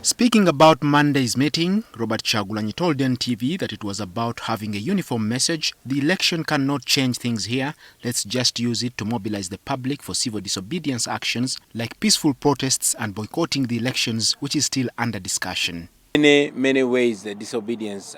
Speaking about Monday's meeting, Robert Kyagulanyi told NTV that it was about having a uniform message. The election cannot change things here. Let's just use it to mobilize the public for civil disobedience actions like peaceful protests and boycotting the elections, which is still under discussion. Many ways the disobedience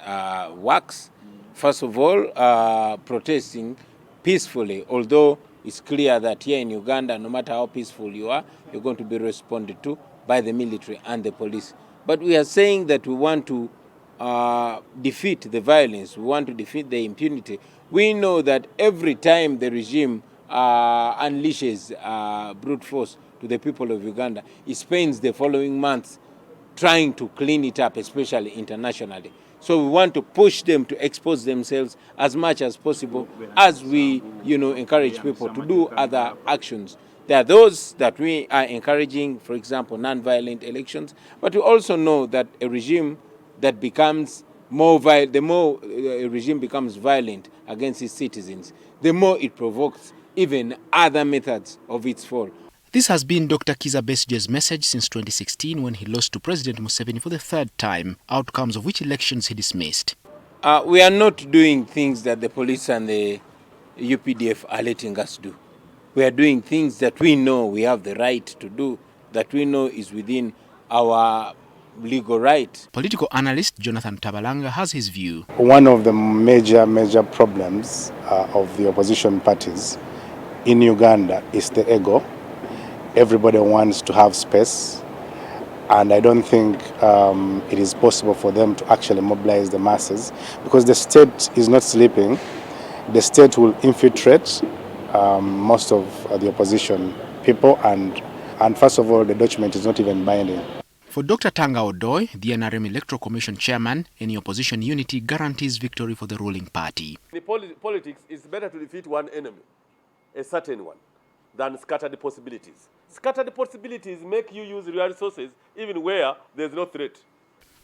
works. First of all, protesting peacefully, although it's clear that here in Uganda, no matter how peaceful you are, you're going to be responded to by the military and the police. But we are saying that we want to defeat the violence, we want to defeat the impunity. We know that every time the regime unleashes brute force to the people of Uganda, it spends the following months trying to clean it up, especially internationally. So we want to push them to expose themselves as much as possible as we, encourage people to do other actions. There are those that we are encouraging, for example, non-violent elections, but we also know that a regime that becomes more violent, the more a regime becomes violent against its citizens, the more it provokes even other methods of its fall. This has been Dr. Kizza Besigye's message since 2016 when he lost to President Museveni for the third time, outcomes of which elections he dismissed. We are not doing things that the police and the UPDF are letting us do. We are doing things that we know we have the right to do, that we know is within our legal right. Political analyst Jonathan Tabalanga has his view. One of the major problems of the opposition parties in Uganda is the ego. Everybody wants to have space, and I don't think it is possible for them to actually mobilize the masses because the state is not sleeping. The state will infiltrate most of the opposition people, and first of all, the document is not even binding. For Dr. Tanga Odoi, the NRM Electoral Commission chairman, any opposition unity guarantees victory for the ruling party. In politics, it's better to defeat one enemy, a certain one, than scatter the possibilities. Scatter the possibilities make you use real resources even where there's no threat.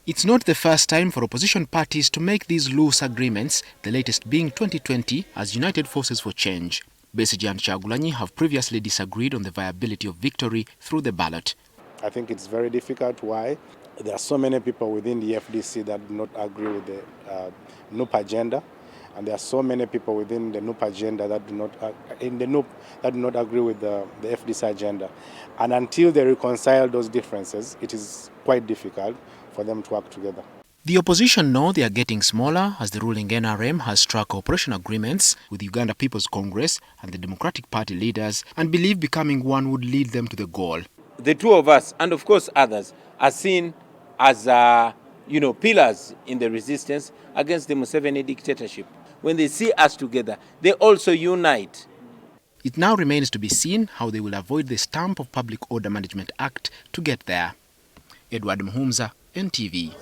It's not the first time for opposition parties to make these loose agreements, the latest being 2020 as United Forces for Change. Besigye and Kyagulanyi have previously disagreed on the viability of victory through the ballot. I think it's very difficult. Why? There are so many people within the FDC that do not agree with the NUP agenda, and there are so many people within the NUP agenda that do not agree with the FDC agenda. And until they reconcile those differences, it is quite difficult for them to work together. The opposition know they are getting smaller as the ruling NRM has struck cooperation agreements with Uganda People's Congress and the Democratic Party leaders and believe becoming one would lead them to the goal. The two of us, and of course others, are seen as pillars in the resistance against the Museveni dictatorship. When they see us together, they also unite. It now remains to be seen how they will avoid the stamp of Public Order Management Act to get there. Muhumuza, NTV.